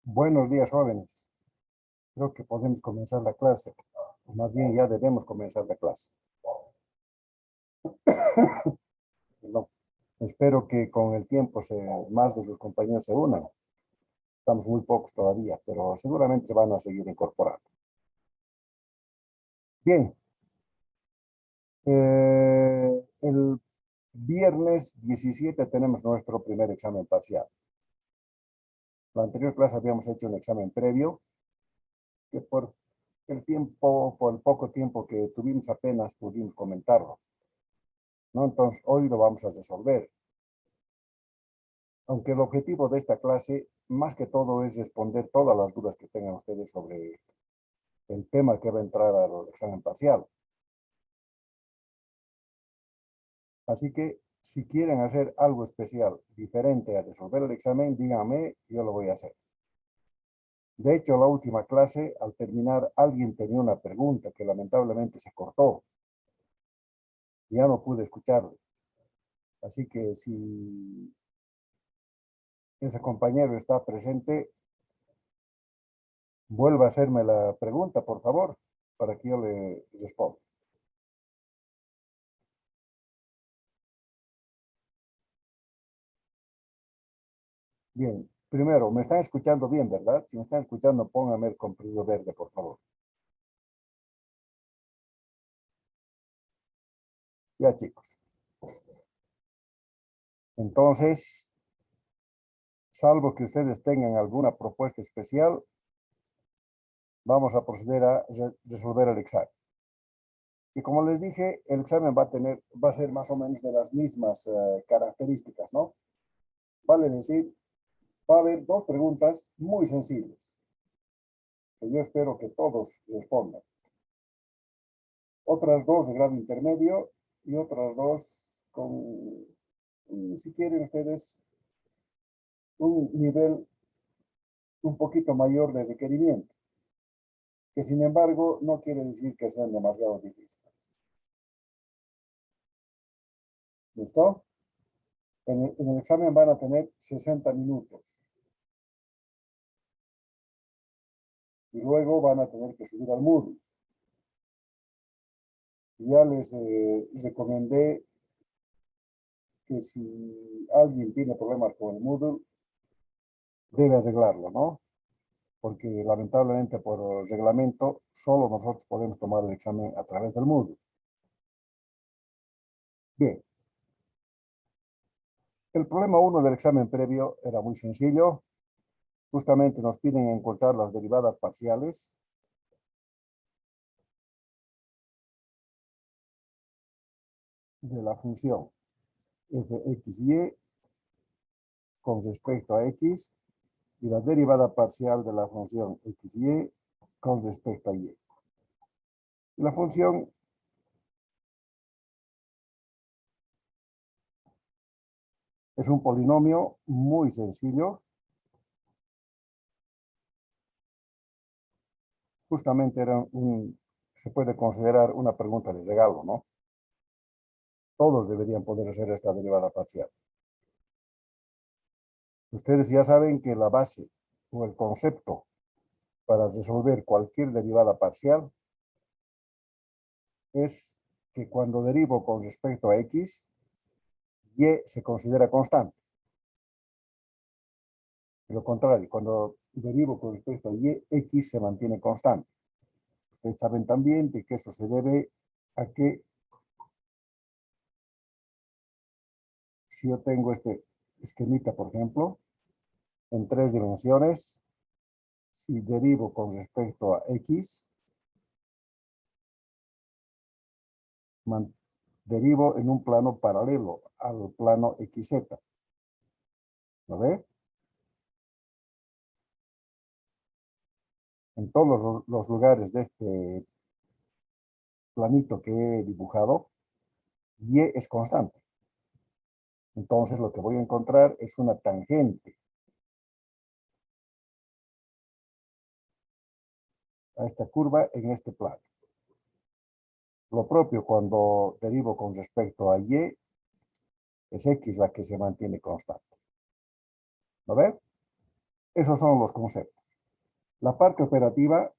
Buenos días, jóvenes. Creo que podemos comenzar la clase. O más bien, ya debemos comenzar la clase. Perdón. Espero que con el tiempo más de sus compañeros se unan. Estamos muy pocos todavía, pero seguramente se van a seguir incorporando. Bien. El viernes 17 tenemos nuestro primer examen parcial. La anterior clase habíamos hecho un examen previo, que por el poco tiempo que tuvimos apenas pudimos comentarlo, ¿no? Entonces, hoy lo vamos a resolver. Aunque el objetivo de esta clase, más que todo, es responder todas las dudas que tengan ustedes sobre el tema que va a entrar al examen parcial. Así que, si quieren hacer algo especial, diferente a resolver el examen, díganme, yo lo voy a hacer. De hecho, la última clase, al terminar, alguien tenía una pregunta que lamentablemente se cortó. Ya no pude escucharlo. Así que si ese compañero está presente, vuelva a hacerme la pregunta, por favor, para que yo le responda. Bien, primero, me están escuchando bien, ¿verdad? Si me están escuchando, pónganme el comprimido verde, por favor. Ya, chicos. Entonces, salvo que ustedes tengan alguna propuesta especial, vamos a proceder a resolver el examen. Y como les dije, el examen va a ser más o menos de las mismas características, ¿no? Vale decir, va a haber dos preguntas muy sencillas, que yo espero que todos respondan. Otras dos de grado intermedio y otras dos con, si quieren ustedes, un nivel un poquito mayor de requerimiento, que sin embargo no quiere decir que sean demasiado difíciles. ¿Listo? En el examen van a tener 60 minutos. Y luego van a tener que subir al Moodle. Ya les recomendé que si alguien tiene problemas con el Moodle, debe arreglarlo, ¿no? Porque lamentablemente por reglamento solo nosotros podemos tomar el examen a través del Moodle. Bien. El problema 1 del examen previo era muy sencillo. Justamente nos piden encontrar las derivadas parciales de la función fxy con respecto a x y la derivada parcial de la función xy con respecto a y. La función es un polinomio muy sencillo. Justamente se puede considerar una pregunta de regalo, ¿no? Todos deberían poder hacer esta derivada parcial. Ustedes ya saben que la base o el concepto para resolver cualquier derivada parcial es que cuando derivo con respecto a x, y se considera constante. De lo contrario, cuando derivo con respecto a y, x se mantiene constante. Ustedes saben también de que eso se debe a que si yo tengo este esquemita, por ejemplo, en 3 dimensiones, si derivo con respecto a x, derivo en un plano paralelo al plano xz. ¿Lo ve? En todos los lugares de este planito que he dibujado, y es constante. Entonces lo que voy a encontrar es una tangente a esta curva en este plano. Lo propio cuando derivo con respecto a y, es x la que se mantiene constante. ¿Lo ven? Esos son los conceptos. La parte operativa,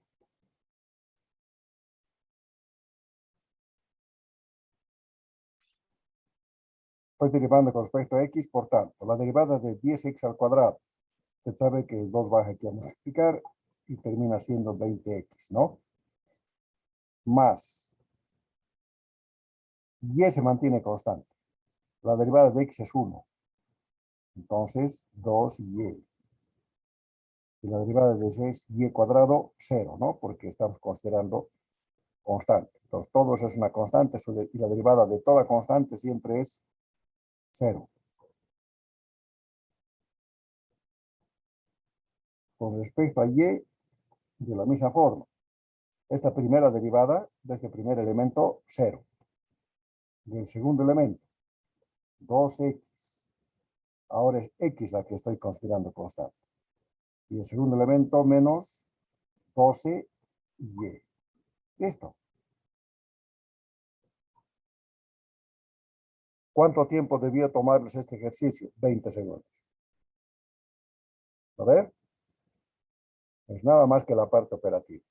estoy derivando con respecto a x, por tanto, la derivada de 10x al cuadrado. Usted sabe que 2 baja aquí a multiplicar y termina siendo 20x, ¿no? Más y se mantiene constante. La derivada de x es 1. Entonces, 2y. Y la derivada de y es y cuadrado, 0, ¿no? Porque estamos considerando constante. Entonces, todo eso es una constante y la derivada de toda constante siempre es 0. Con respecto a y, de la misma forma. Esta primera derivada de este primer elemento, 0. Del segundo elemento, 2x. Ahora es x la que estoy considerando constante. Y el segundo elemento menos 12y. Listo. ¿Cuánto tiempo debió tomarles este ejercicio? 20 segundos. A ver. Es nada más que la parte operativa.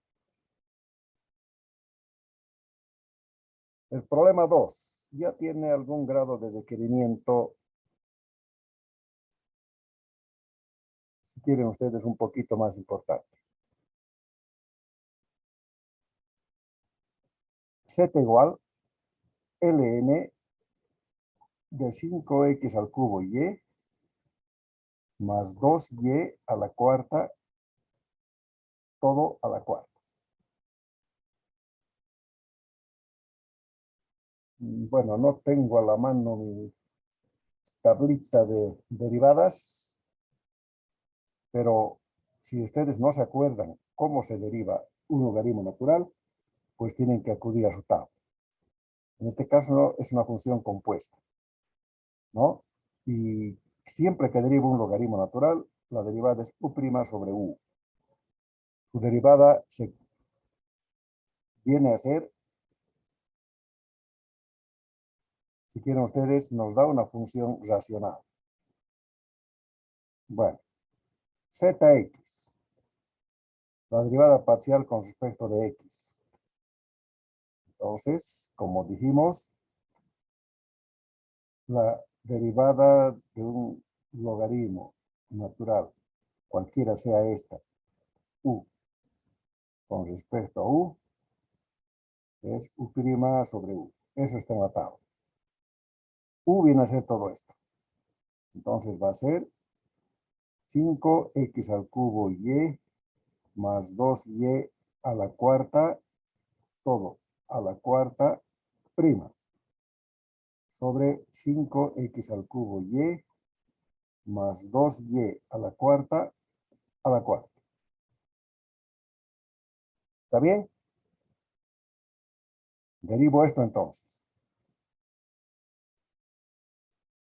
El problema 2 ya tiene algún grado de requerimiento, si quieren ustedes, un poquito más importante. Z igual ln de 5x al cubo y más 2y a la cuarta, todo a la cuarta. Bueno, no tengo a la mano mi tablita de derivadas, pero si ustedes no se acuerdan cómo se deriva un logaritmo natural, pues tienen que acudir a su tabla. En este caso es una función compuesta, ¿no? Y siempre que deriva un logaritmo natural, la derivada es u' sobre u. Su derivada viene a ser, si quieren ustedes, nos da una función racional. Bueno, zx, la derivada parcial con respecto de x. Entonces, como dijimos, la derivada de un logaritmo natural, cualquiera sea esta, u con respecto a u, es u' sobre u. Eso está en la tabla. U viene a ser todo esto. Entonces va a ser 5x al cubo y más 2y a la cuarta, todo a la cuarta prima, sobre 5x al cubo y más 2y a la cuarta a la cuarta. ¿Está bien? Derivo esto entonces.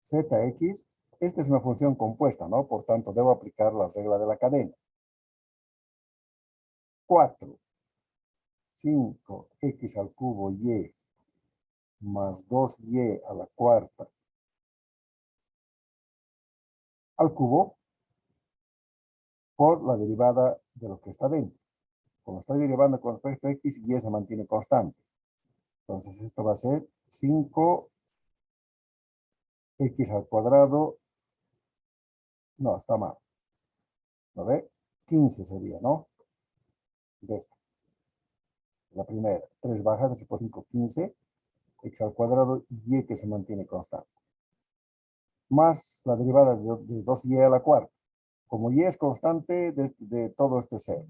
Zx, esta es una función compuesta, ¿no? Por tanto, debo aplicar la regla de la cadena. 4, 5x al cubo y más 2y a la cuarta al cubo por la derivada de lo que está dentro. Como estoy derivando con respecto a x, y se mantiene constante. Entonces esto va a ser 5x al cuadrado. No, está mal. ¿Lo ve? 15 sería, ¿no? De esto. La primera. 3 bajadas por 5, 15. X al cuadrado y que se mantiene constante. Más la derivada de 2y a la cuarta. Como y es constante de todo este ser.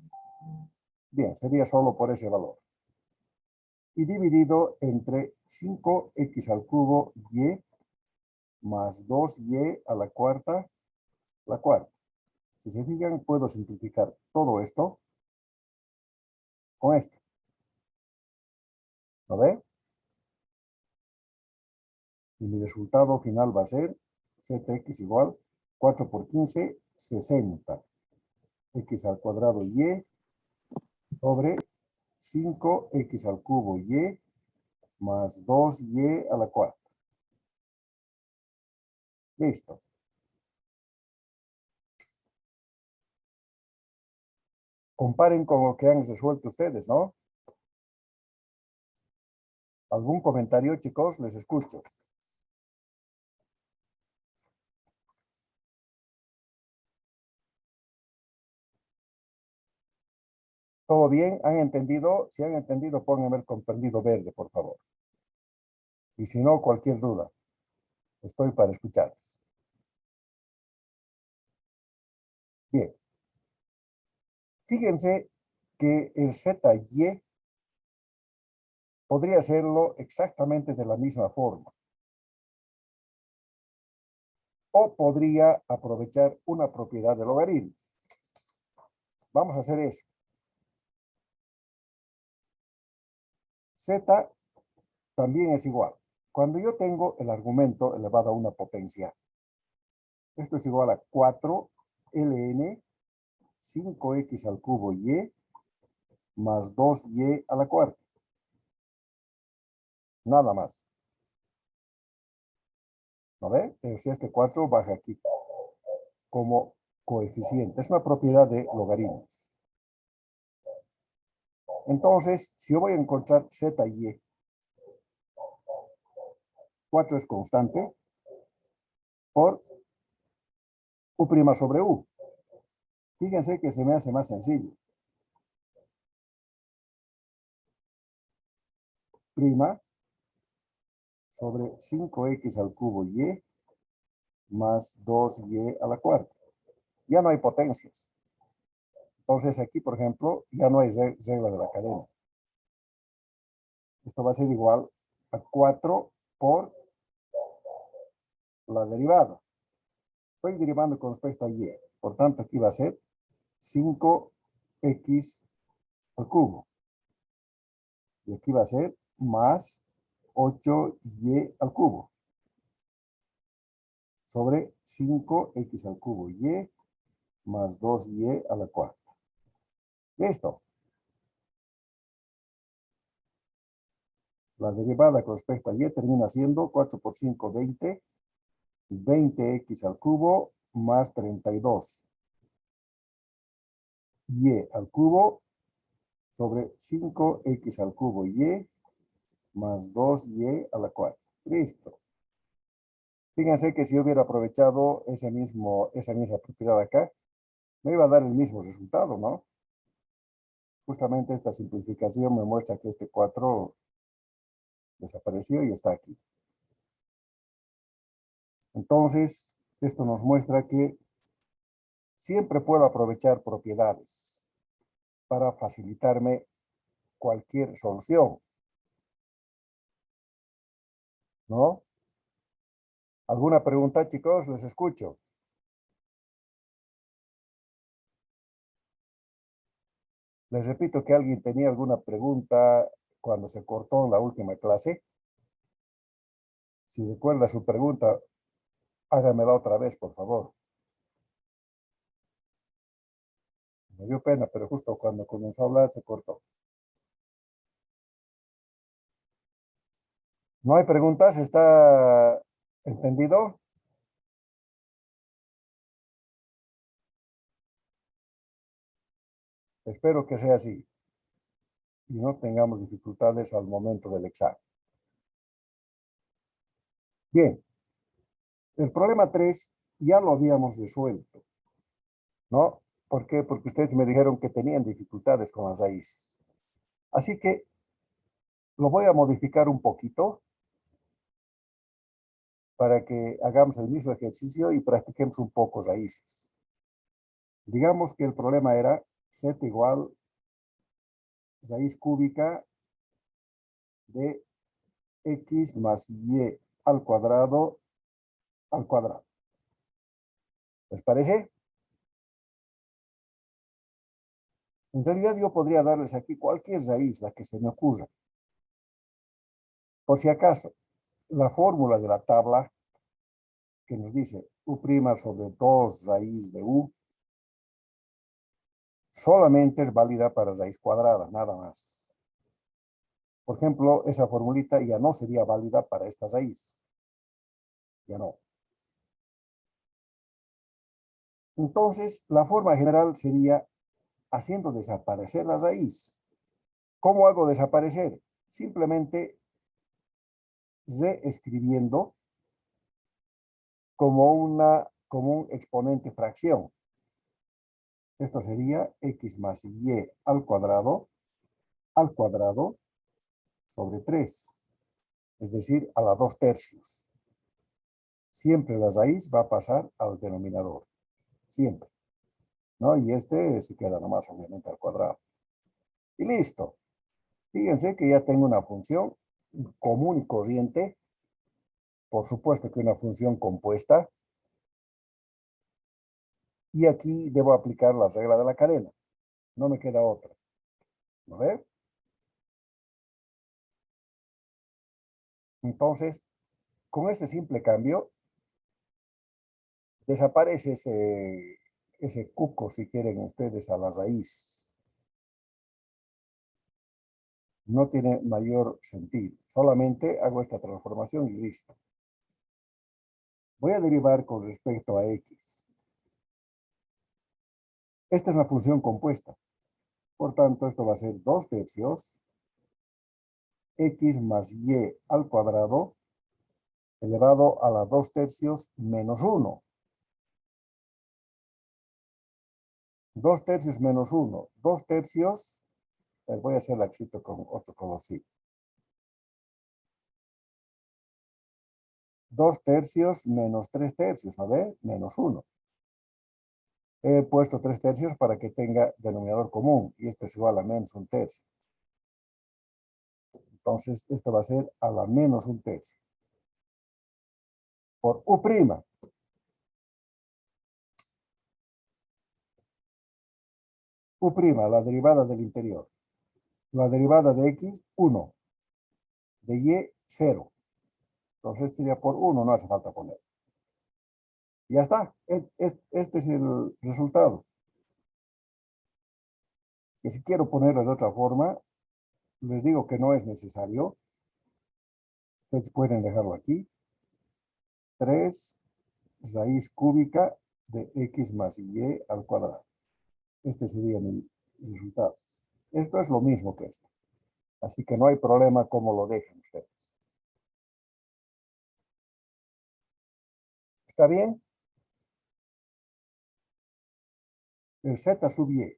Bien, sería solo por ese valor. Y dividido entre 5x al cubo y más 2y a la cuarta. Si se fijan, puedo simplificar todo esto con esto. ¿Lo ve? Y mi resultado final va a ser zx igual 4 por 15, 60. X al cuadrado y sobre 5x al cubo y más 2y a la cuarta. Listo. comparen con lo que han resuelto ustedes, ¿no? ¿Algún comentario, chicos? Les escucho. ¿Todo bien? ¿Han entendido? Si han entendido, pónganme el comprendido verde, por favor. Y si no, cualquier duda, estoy para escucharles. Bien. Fíjense que el ZY podría hacerlo exactamente de la misma forma. O podría aprovechar una propiedad de logaritmos. Vamos a hacer eso. Z también es igual. Cuando yo tengo el argumento elevado a una potencia, esto es igual a 4ln 5x al cubo y más 2y a la cuarta. Nada más. ¿No ve? Si este 4 baja aquí como coeficiente. Es una propiedad de logaritmos. Entonces, si yo voy a encontrar ZY, 4 es constante, por U' sobre U. Fíjense que se me hace más sencillo. Prima sobre 5x al cubo y más 2y a la cuarta. Ya no hay potencias. Entonces aquí, por ejemplo, ya no hay regla de la cadena. Esto va a ser igual a 4 por la derivada. Estoy derivando con respecto a y. Por tanto, aquí va a ser 5x al cubo. Y aquí va a ser más 8y al cubo. Sobre 5x al cubo y más 2y a la cuarta. Listo. La derivada con respecto a y termina siendo 4 por 5, 20. 20x al cubo más 32. Y al cubo sobre 5x al cubo y más 2y a la cuarta. Listo. Fíjense que si yo hubiera aprovechado esa misma propiedad acá, me iba a dar el mismo resultado, ¿no? Justamente esta simplificación me muestra que este 4 desapareció y está aquí. Entonces, esto nos muestra que siempre puedo aprovechar propiedades para facilitarme cualquier solución, ¿no? ¿Alguna pregunta, chicos? Les escucho. Les repito que alguien tenía alguna pregunta cuando se cortó en la última clase. Si recuerda su pregunta, hágamela otra vez, por favor. Me dio pena, pero justo cuando comenzó a hablar se cortó. ¿No hay preguntas? ¿Está entendido? Espero que sea así y no tengamos dificultades al momento del examen. Bien, el problema 3 ya lo habíamos resuelto, ¿no? ¿Por qué? Porque ustedes me dijeron que tenían dificultades con las raíces. Así que lo voy a modificar un poquito para que hagamos el mismo ejercicio y practiquemos un poco raíces. Digamos que el problema era z igual raíz cúbica de x más y al cuadrado al cuadrado. ¿Les parece? En realidad yo podría darles aquí cualquier raíz, la que se me ocurra. Por si acaso, la fórmula de la tabla que nos dice u' sobre 2 raíz de u solamente es válida para raíz cuadrada, nada más. Por ejemplo, esa formulita ya no sería válida para esta raíz. Ya no. Entonces, la forma general sería haciendo desaparecer la raíz. ¿Cómo hago desaparecer? Simplemente reescribiendo como un exponente fracción. Esto sería x más y al cuadrado sobre 3, es decir, a la 2/3. Siempre la raíz va a pasar al denominador, siempre, ¿no? Y este se queda nomás, obviamente, al cuadrado. Y listo. Fíjense que ya tengo una función común y corriente, por supuesto que una función compuesta, y aquí debo aplicar la regla de la cadena. No me queda otra. ¿No ve? Entonces, con ese simple cambio, desaparece ese cuco, si quieren ustedes, a la raíz. No tiene mayor sentido. Solamente hago esta transformación y listo. Voy a derivar con respecto a x. Esta es la función compuesta. Por tanto, esto va a ser 2/3 x más y al cuadrado elevado a la 2/3 menos 1. 2/3 menos 1. 2/3, voy a hacer el axito con otro colorcito. 2/3 menos 3/3, ¿no ve? Menos 1. He puesto 3/3 para que tenga denominador común, y esto es igual a menos 1/3. Entonces, esto va a ser a la menos 1/3. Por u'. U', la derivada del interior. La derivada de x, 1. De y, 0. Entonces, esto iría por 1, no hace falta poner. Ya está. Este es el resultado. Que si quiero ponerlo de otra forma, les digo que no es necesario. Ustedes pueden dejarlo aquí. 3 raíz cúbica de x más y al cuadrado. Este sería mi resultado. Esto es lo mismo que esto. Así que no hay problema cómo lo dejen ustedes. ¿Está bien? El z sub y.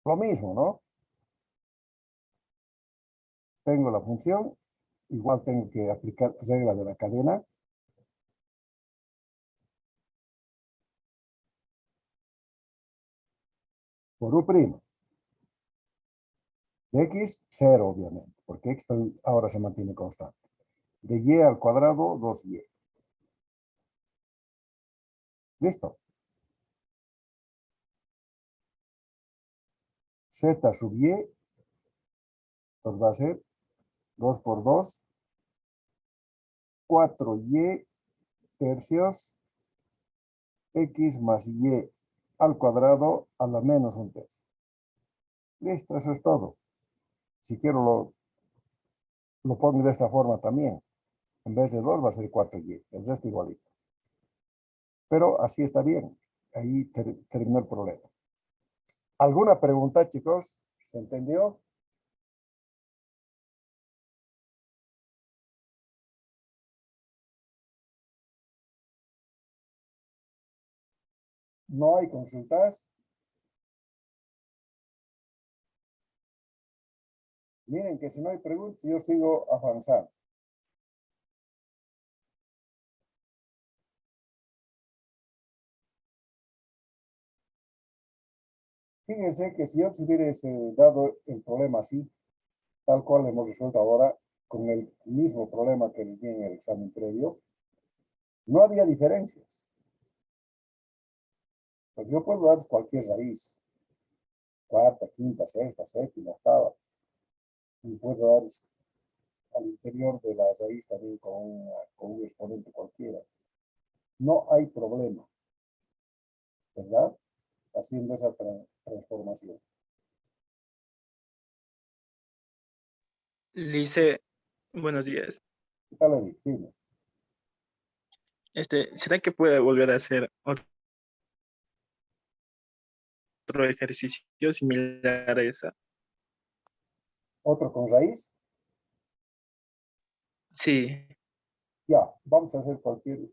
Lo mismo, ¿no? Tengo la función. Igual tengo que aplicar regla de la cadena. Por u'. De x, 0, obviamente, porque x ahora se mantiene constante. De y al cuadrado, 2y. ¿Listo? Z sub y, pues va a ser 2 por 2, 4y tercios, x más y al cuadrado a la menos 1/3. Listo, eso es todo. Si quiero lo pongo de esta forma también. En vez de 2 va a ser 4y, el resto igualito. Pero así está bien. Ahí terminó el problema. ¿Alguna pregunta, chicos? ¿Se entendió? ¿No hay consultas? Miren que si no hay preguntas, yo sigo avanzando. Fíjense que si yo os hubiese dado el problema así, tal cual lo hemos resuelto ahora, con el mismo problema que les di en el examen previo, no había diferencias. Pues yo puedo dar cualquier raíz, cuarta, quinta, sexta, séptima, octava, y puedo dar al interior de la raíz también con un exponente cualquiera. No hay problema, ¿verdad? Haciendo esa transformación. Lice, buenos días. ¿Qué tal, Edith? Dime. ¿Será que puede volver a hacer otro ejercicio similar a esa? Otro con raíz. Sí, Ya, vamos a hacer cualquier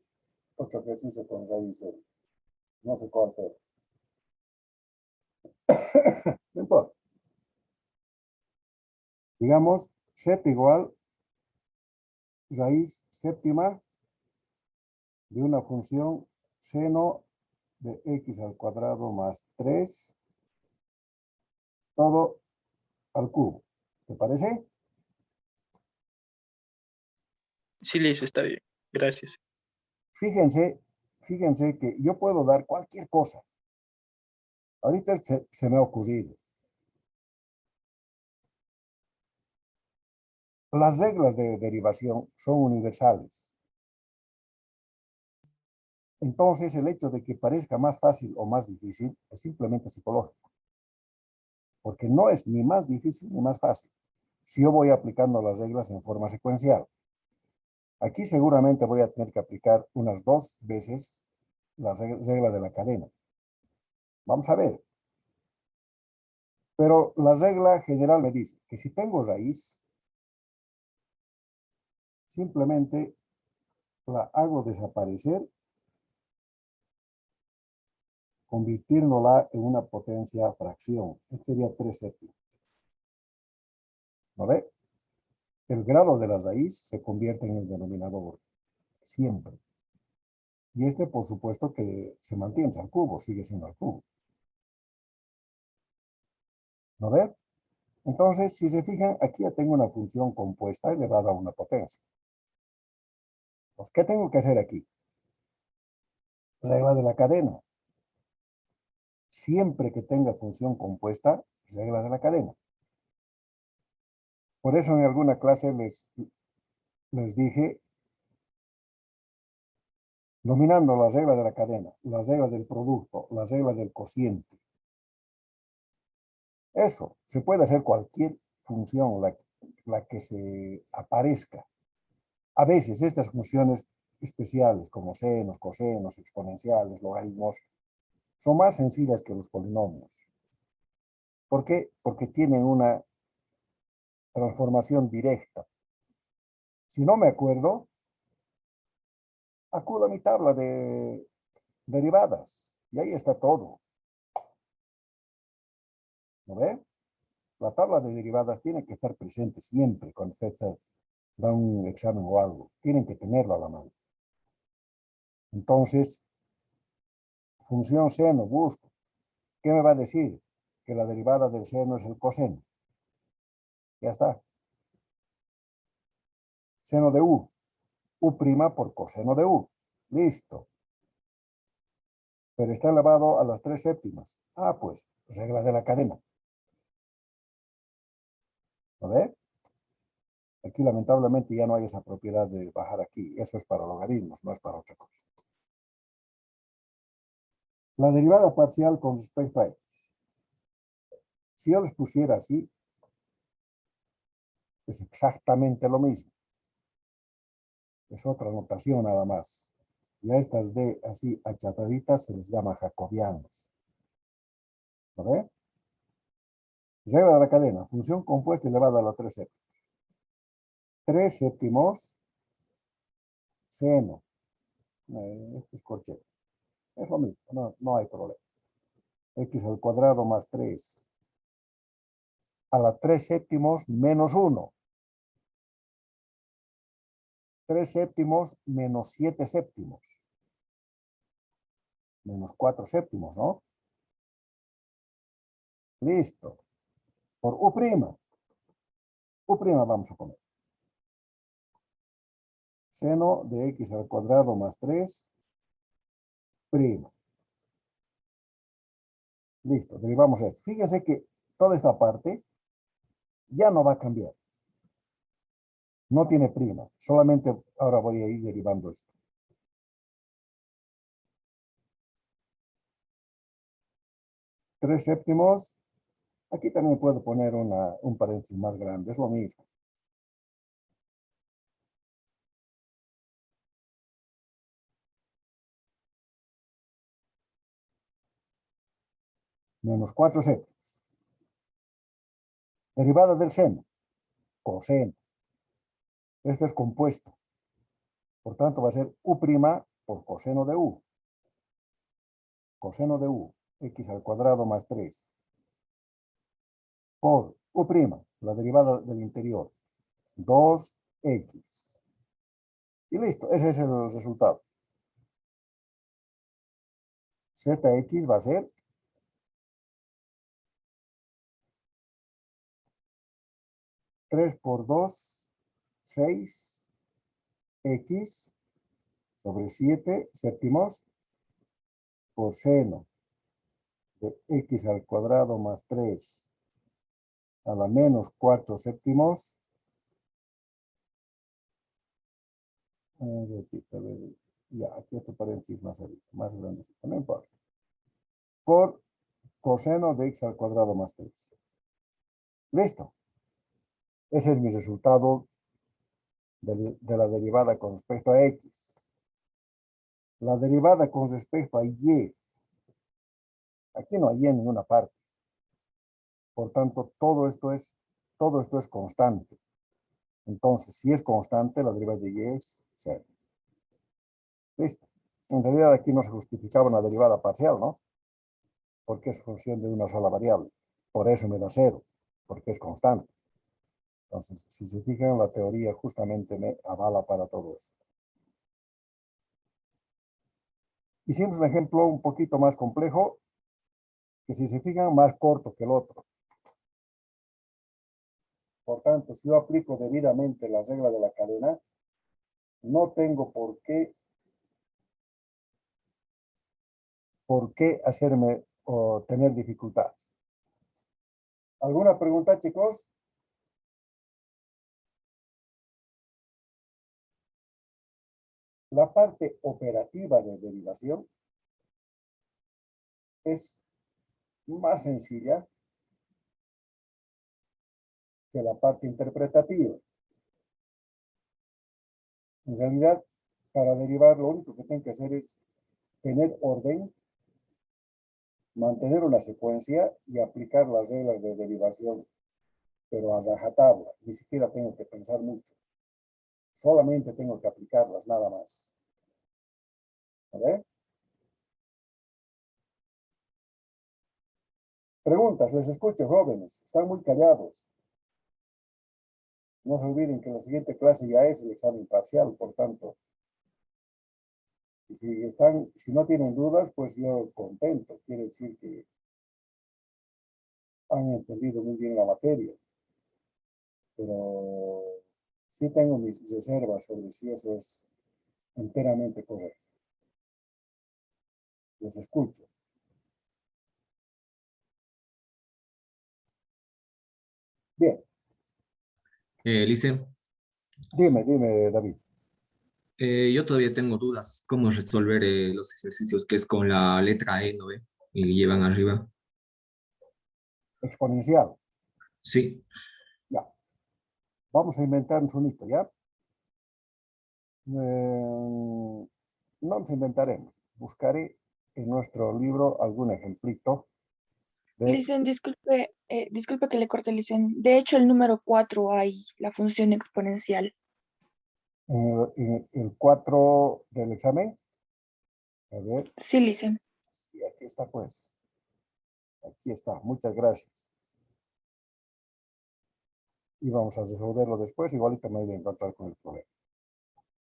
otro ejercicio con raíz. No sé cuál hacer. No importa. Digamos, z igual raíz séptima de una función seno de x al cuadrado más 3, todo al cubo. ¿Te parece? sí, Liz, está bien. Gracias. Fíjense que yo puedo dar cualquier cosa. Ahorita se me ha ocurrido. Las reglas de derivación son universales. Entonces, el hecho de que parezca más fácil o más difícil es simplemente psicológico. Porque no es ni más difícil ni más fácil si yo voy aplicando las reglas en forma secuencial. Aquí seguramente voy a tener que aplicar unas 2 veces la regla de la cadena. Vamos a ver. Pero la regla general me dice que si tengo raíz, simplemente la hago desaparecer, convirtiéndola en una potencia fracción. Este sería 3 séptimos. ¿No ve? El grado de la raíz se convierte en el denominador siempre. Y este, por supuesto, que se mantiene al cubo, sigue siendo al cubo. ¿No ve? Entonces, si se fijan, aquí ya tengo una función compuesta elevada a una potencia. Pues, ¿qué tengo que hacer aquí? Regla de la cadena. Siempre que tenga función compuesta, regla de la cadena. Por eso en alguna clase les dije, dominando la regla de la cadena, la regla del producto, la regla del cociente. Eso, se puede hacer cualquier función, la que se aparezca. A veces estas funciones especiales, como senos, cosenos, exponenciales, logaritmos, son más sencillas que los polinomios. ¿Por qué? Porque tienen una transformación directa. Si no me acuerdo, acudo a mi tabla de derivadas y ahí está todo. ¿No ve? La tabla de derivadas tiene que estar presente siempre cuando usted da un examen o algo. Tienen que tenerla a la mano. Entonces, función seno, busco. ¿Qué me va a decir? Que la derivada del seno es el coseno. Ya está. Seno de u. U' por coseno de u. Listo. Pero está elevado a las 3 séptimas. Ah, pues, regla de la cadena. ¿Lo ve? Aquí lamentablemente ya no hay esa propiedad de bajar aquí. Eso es para logaritmos, no es para otra cosa. La derivada parcial con respecto a x. Si yo les pusiera así, es exactamente lo mismo. Es otra notación nada más. Y a estas de así achataditas se les llama jacobianos. ¿Lo ve? Regla de la cadena. Función compuesta elevada a la 3 séptimos. 3 séptimos seno. Este es corchete. Es lo mismo. No hay problema. X al cuadrado más 3. A la 3 séptimos menos 1. 3 séptimos menos 7 séptimos. Menos 4 séptimos, ¿no? Listo. Por U'. U' vamos a poner. Seno de x al cuadrado más 3, prima. Listo, derivamos esto. Fíjense que toda esta parte ya no va a cambiar. No tiene prima. Solamente ahora voy a ir derivando esto. Tres séptimos. Aquí también puedo poner un paréntesis más grande. Es lo mismo. menos 4 séptimos. Derivada del seno, coseno. Esto es compuesto. Por tanto, va a ser U' por coseno de U. Coseno de U, x al cuadrado más 3. Por U', la derivada del interior, 2x. Y listo, ese es el resultado. Zx va a ser 3 por 2, 6, x sobre 7 séptimos por seno de x al cuadrado más 3 a la menos 4 séptimos. Ya, aquí este paréntesis más grande, no importa. Por coseno de x al cuadrado más 3. Listo. Ese es mi resultado de la derivada con respecto a x. La derivada con respecto a y. Aquí no hay y en ninguna parte. Por tanto, todo esto es constante. Entonces, si es constante, la derivada de y es 0. Listo. En realidad aquí no se justificaba una derivada parcial, ¿no? Porque es función de una sola variable. Por eso me da 0, porque es constante. Entonces, si se fijan, la teoría justamente me avala para todo eso. Hicimos un ejemplo un poquito más complejo, que si se fijan, más corto que el otro. Por tanto, si yo aplico debidamente la regla de la cadena, no tengo por qué hacerme o tener dificultades. ¿Alguna pregunta, chicos? La parte operativa de derivación es más sencilla que la parte interpretativa. En realidad, para derivar, lo único que tengo que hacer es tener orden, mantener una secuencia y aplicar las reglas de derivación, pero a rajatabla. Ni siquiera tengo que pensar mucho. Solamente tengo que aplicarlas, nada más. ¿Vale? Preguntas, les escucho, jóvenes. Están muy callados. No se olviden que la siguiente clase ya es el examen parcial, por tanto. Y si no tienen dudas, pues yo contento. Quiere decir que han entendido muy bien la materia. Pero sí tengo mis reservas sobre si eso es enteramente correcto. Les escucho. Bien, Lice, dime, David. yo todavía tengo dudas cómo resolver los ejercicios que es con la letra E, ¿no ve? Y llevan arriba. Exponencial. Sí, Ya. Vamos a inventarnos un hito, ¿ya? No nos inventaremos. Buscaré en nuestro libro algún ejemplito de Licen, disculpe que le corte, Licen. De hecho, el número 4 hay la función exponencial. el 4 del examen. A ver, Sí, Licen. sí, aquí está pues. Aquí está, muchas gracias. Y vamos a resolverlo después, igualito me voy a encontrar con el problema.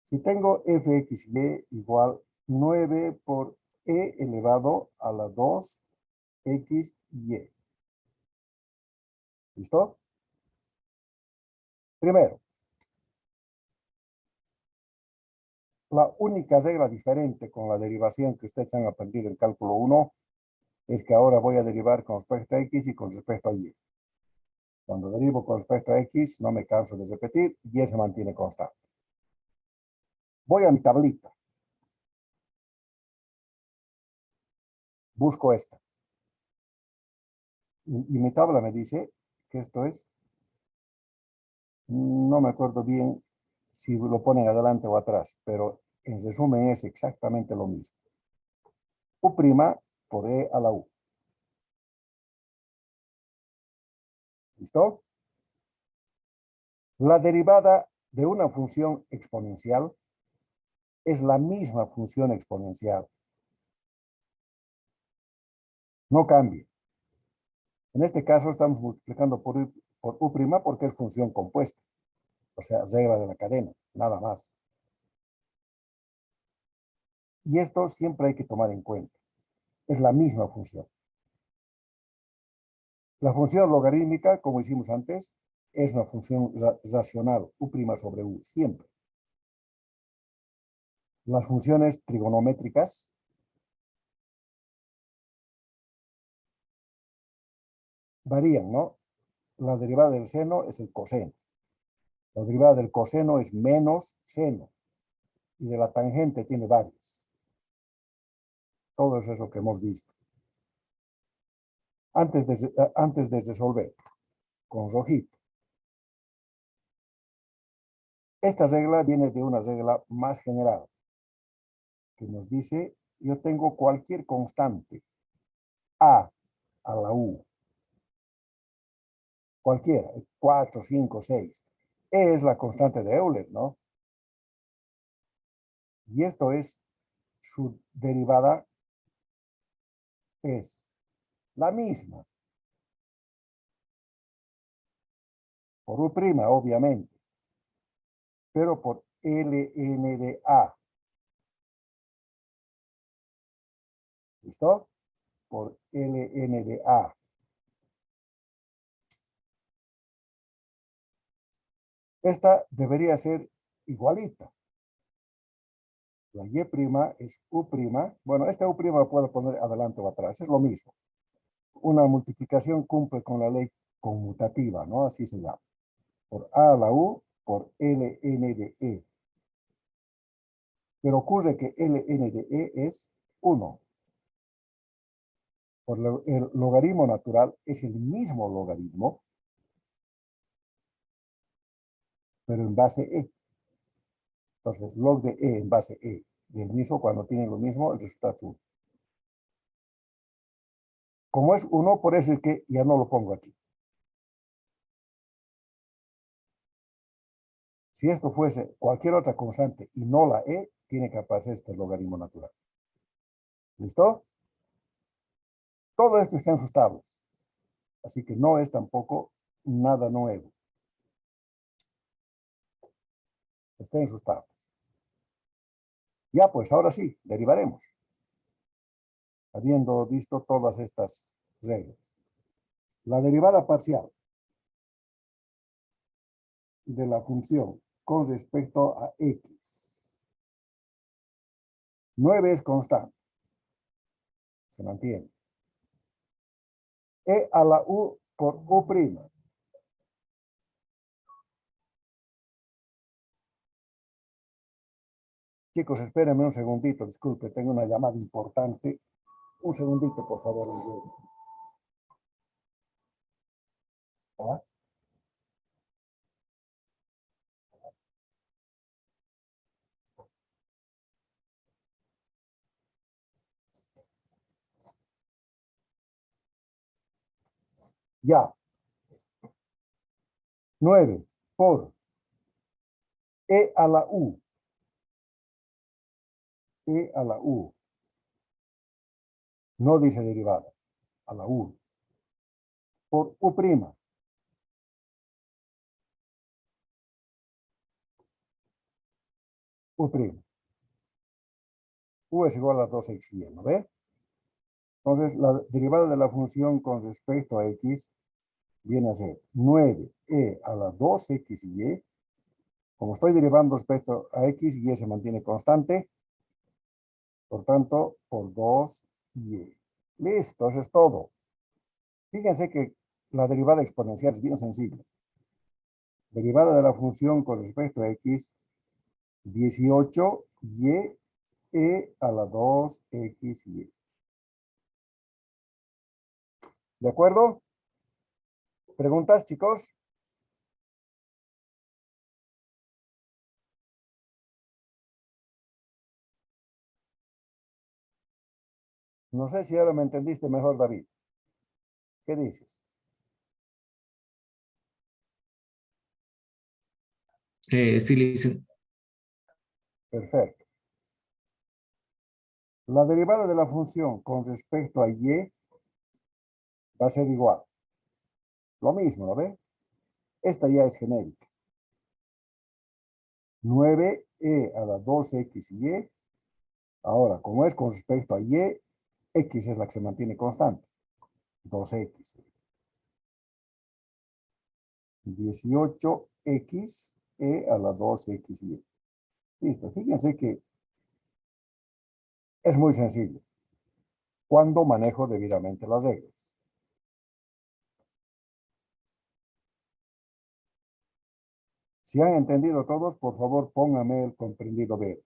Si tengo fxy igual 9 por e elevado a la 2xy. ¿Listo? Primero, la única regla diferente con la derivación que ustedes han aprendido en cálculo 1 es que ahora voy a derivar con respecto a x y con respecto a y. Cuando derivo con respecto a x, no me canso de repetir, y se mantiene constante. Voy a mi tablita. Busco esta. Y mi tabla me dice que esto es, no me acuerdo bien si lo ponen adelante o atrás, pero en resumen es exactamente lo mismo. U' por e a la u. ¿Listo? La derivada de una función exponencial es la misma función exponencial. No cambia. En este caso estamos multiplicando por U' porque es función compuesta. O sea, regla de la cadena, nada más. Y esto siempre hay que tomar en cuenta. Es la misma función. La función logarítmica, como hicimos antes, es una función racional, U' sobre U, siempre. Las funciones trigonométricas varían, ¿no? La derivada del seno es el coseno. La derivada del coseno es menos seno. Y de la tangente tiene varias. Todo eso es lo que hemos visto. Antes de resolver, con rojito. Esta regla viene de una regla más general, que nos dice, yo tengo cualquier constante, a la U, cualquiera, 4, 5, 6. E es la constante de Euler, ¿no? Y esto es, su derivada es la misma, por U', obviamente, pero por ln de A. ¿Listo? Por ln de A. Esta debería ser igualita. La Y' es U'. Bueno, esta U' puedo poner adelante o atrás, es lo mismo. Una multiplicación cumple con la ley conmutativa, ¿no? Así se llama. Por A a la U, por ln de E. Pero ocurre que ln de E es 1. El logaritmo natural es el mismo logaritmo, pero en base E. Entonces, log de E en base E. Y el mismo, cuando tienen lo mismo, el resultado es 1. Como es 1, por eso es que ya no lo pongo aquí. Si esto fuese cualquier otra constante y no la E, tiene que aparecer este logaritmo natural. ¿Listo? Todo esto está en sus tablas. Así que no es tampoco nada nuevo. Está en sus tablas. Ya, pues ahora sí, derivaremos. Habiendo visto todas estas reglas. La derivada parcial de la función con respecto a x. 9 es constante. Se mantiene. E a la u por u'. Chicos, espérenme un segundito, disculpe, tengo una llamada importante. Un segundito, por favor. ¿Ah? Ya. 9 por e a la u. E a la u. No dice derivada. A la u. Por u'. U'. U es igual a 2x, ¿no ve? Entonces, la derivada de la función con respecto a x viene a ser 9e a la 2xy. Como estoy derivando respecto a x, y se mantiene constante. Por tanto, por 2y. Listo, eso es todo. Fíjense que la derivada exponencial es bien sencilla. Derivada de la función con respecto a x, 18y e a la 2xy. ¿De acuerdo? ¿Preguntas, chicos? No sé si ahora me entendiste mejor, David. ¿Qué dices? Sí, le dicen. Perfecto. La derivada de la función con respecto a y va a ser igual. Lo mismo, ¿no ve? Esta ya es genérica. 9e a la 2x y y. Ahora, como es con respecto a y, x es la que se mantiene constante. 2x. 18x a la 2x y. Listo. Fíjense que es muy sencillo cuando manejo debidamente las reglas. Si han entendido todos, por favor, pónganme el comprendido B.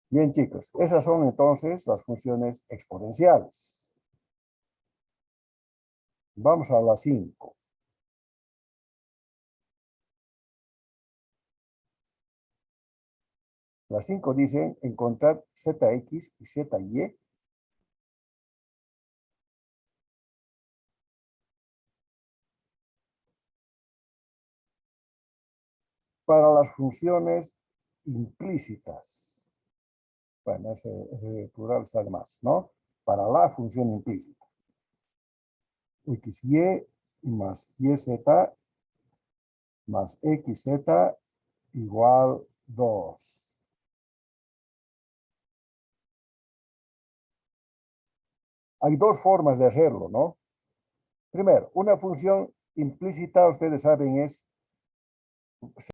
Bien, chicos, esas son entonces las funciones exponenciales. Vamos a la 5. La 5 dice encontrar zx y zy para las funciones implícitas. Bueno, ese plural está de más, ¿no? Para la función implícita. XY más YZ más XZ igual 2. Hay dos formas de hacerlo, ¿no? Primero, una función implícita, ustedes saben, es